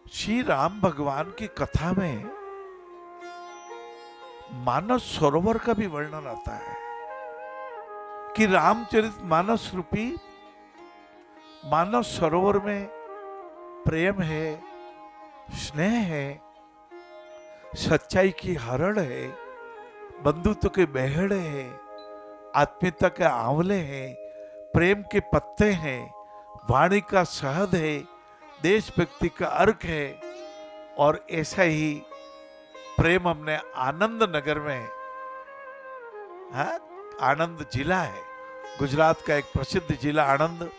श्री राम भगवान की कथा में मानस सरोवर का भी वर्णन आता है कि रामचरित मानस रूपी मानस सरोवर में प्रेम है, स्नेह है, सच्चाई की हरड़ है, बंधुत्व के बहेड़े हैं, आत्मीयता के आंवले हैं, प्रेम के पत्ते हैं, वाणी का शहद है, देशभक्ति का अर्क है। और ऐसा ही प्रेम हमने आनंद नगर में, हाँ, आनंद जिला है, गुजरात का एक प्रसिद्ध जिला आनंद,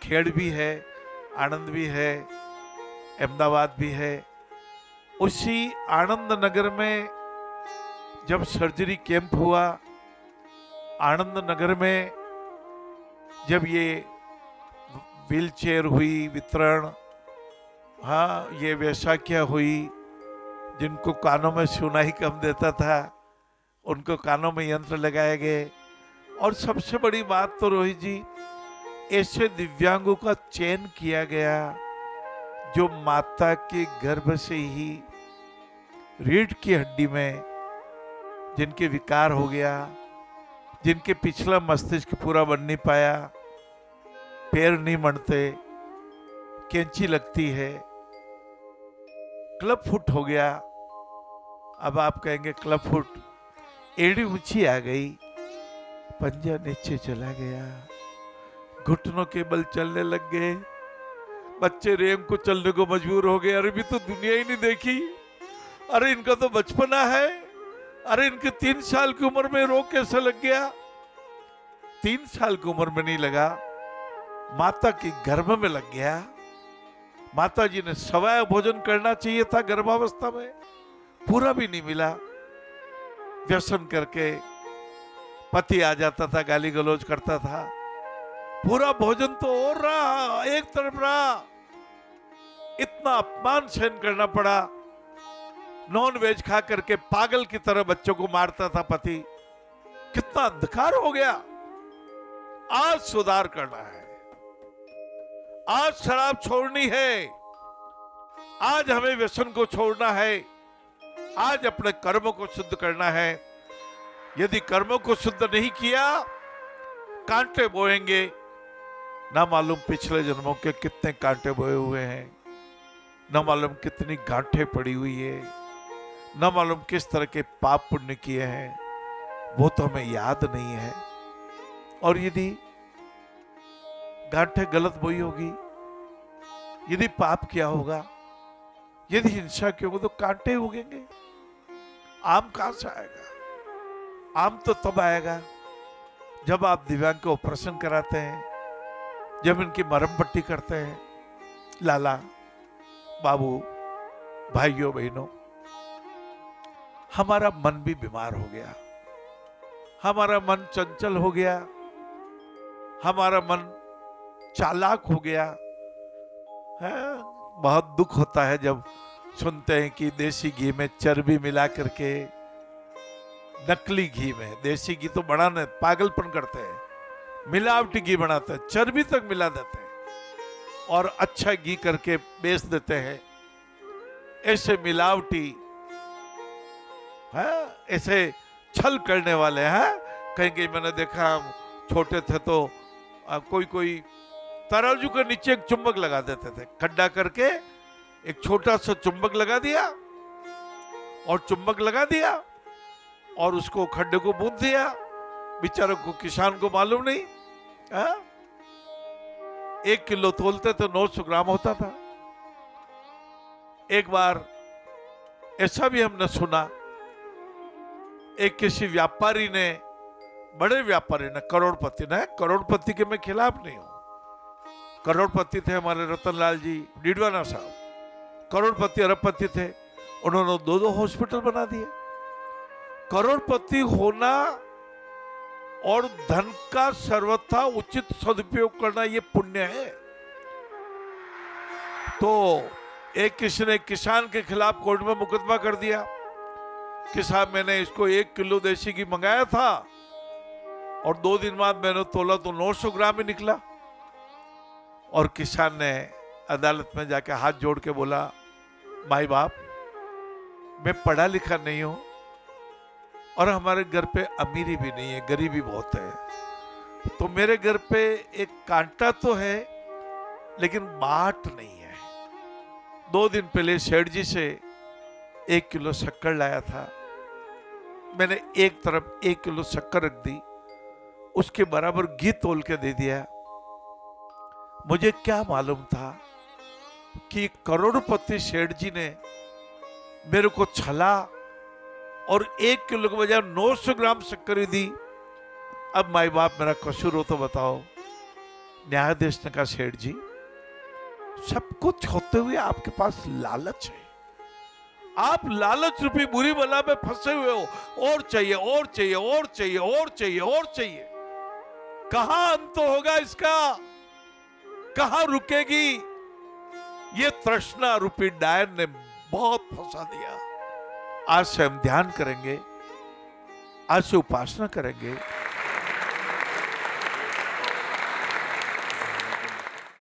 खेड़ भी है, आनंद भी है, अहमदाबाद भी है। उसी आनंद नगर में जब सर्जरी कैंप हुआ, आनंद नगर में जब ये व्हील चेयर हुई वितरण, हाँ, ये वैसाखियाँ हुई, जिनको कानों में सुनाई कम देता था उनको कानों में यंत्र लगाए गए। और सबसे बड़ी बात तो रोहित जी, ऐसे दिव्यांगों का चयन किया गया जो माता के गर्भ से ही रीढ़ की हड्डी में जिनके विकार हो गया, जिनके पिछला मस्तिष्क पूरा बन नहीं पाया, पैर नहीं मड़ते, कैंची लगती है, क्लब फुट हो गया। अब आप कहेंगे क्लब फुट, एड़ी ऊंची आ गई, पंजा नीचे चला गया, घुटनों के बल चलने लग गए, बच्चे रेंग को चलने को मजबूर हो गए। अरे भी तो दुनिया ही नहीं देखी, अरे इनका तो बचपना है, अरे इनके 3 साल की उम्र में रोग कैसे लग गया? 3 साल की उम्र में नहीं लगा, माता के गर्भ में लग गया। माता जी ने सवाया भोजन करना चाहिए था गर्भावस्था में, पूरा भी नहीं मिला। व्यसन करके पति आ जाता था, गाली गलौज करता था, पूरा भोजन तो और रहा, एक तरफ रहा। इतना अपमान सहन करना पड़ा, नॉन वेज खा करके पागल की तरह बच्चों को मारता था पति। कितना अंधकार हो गया। आज सुधार करना है, आज शराब छोड़नी है, आज हमें व्यसन को छोड़ना है, आज अपने कर्मों को शुद्ध करना है। यदि कर्मों को शुद्ध नहीं किया, कांटे बोएंगे, ना मालूम पिछले जन्मों के कितने कांटे बोए हुए हैं, ना मालूम कितनी गांठें पड़ी हुई है, ना मालूम किस तरह के पाप पुण्य किए हैं, वो तो हमें याद नहीं है। और यदि गांठें गलत बोई होगी, यदि पाप किया होगा, यदि हिंसा की होगी, तो कांटे उगेंगे। आम कहां से आएगा? आम तो तब आएगा जब आप दिव्यांग को ऑपरेशन कराते हैं, जब इनकी मरहम पट्टी करते हैं। लाला, बाबू, भाइयों बहनों, हमारा मन भी बीमार हो गया, हमारा मन चंचल हो गया, हमारा मन चालाक हो गया है। बहुत दुख होता है जब सुनते हैं कि देसी घी में चर्बी मिला करके, नकली घी में, देसी घी तो बनाने पागलपन करते हैं, मिलावटी घी बनाते हैं, चर्बी तक मिला देते हैं और अच्छा घी करके बेच देते हैं। ऐसे मिलावटी है, ऐसे छल करने वाले हैं। कहेंगे मैंने देखा, हम छोटे थे तो कोई तराजू के नीचे एक चुंबक लगा देते थे, खड्डा करके एक छोटा सा चुंबक लगा दिया, और चुंबक लगा दिया और उसको खड्डे को बूंद दिया। बेचारे को, किसान को मालूम नहीं। 1 किलो तोलते तो 900 ग्राम होता था। एक बार ऐसा भी हमने सुना, एक किसी व्यापारी ने, बड़े व्यापारी ने, करोड़पति ने, करोड़पति के मैं खिलाफ नहीं हूं, करोड़पति थे हमारे रतनलाल जी डीडवाना साहब, करोड़पति अरबपति थे, उन्होंने 2-2 हॉस्पिटल बना दिए। करोड़पति होना और धन का सर्वथा उचित सदुपयोग करना, ये पुण्य है। तो एक किसी ने किसान के खिलाफ कोर्ट में मुकदमा कर दिया कि साहब मैंने इसको 1 किलो देसी घी मंगाया था और 2 दिन बाद मैंने तोला तो 900 ग्राम ही निकला। और किसान ने अदालत में जाके हाथ जोड़ के बोला, माई बाप, मैं पढ़ा लिखा नहीं हूं और हमारे घर पे अमीरी भी नहीं है, गरीबी बहुत है। तो मेरे घर पे एक कांटा तो है लेकिन बाट नहीं है। 2 दिन पहले सेठ जी से 1 किलो शक्कर लाया था। मैंने एक तरफ 1 किलो शक्कर रख दी, उसके बराबर घी तोल के दे दिया। मुझे क्या मालूम था कि करोड़पति सेठ जी ने मेरे को छला और 1 किलो के बजाय 900 ग्राम शक्कर दी। अब माई बाप मेरा कसूर हो तो बताओ। न्यायाधीश ने कहा, सेठ जी, सब कुछ होते हुए आपके पास लालच है। आप लालच रूपी बुरी बला में फंसे हुए हो। और चाहिए, और चाहिए, और चाहिए, और चाहिए, और चाहिए। कहां अंत होगा इसका? कहां रुकेगी? ये तृष्णा रूपी डायन ने बहुत फंसा दिया। आज से हम ध्यान करेंगे, आज से उपासना करेंगे।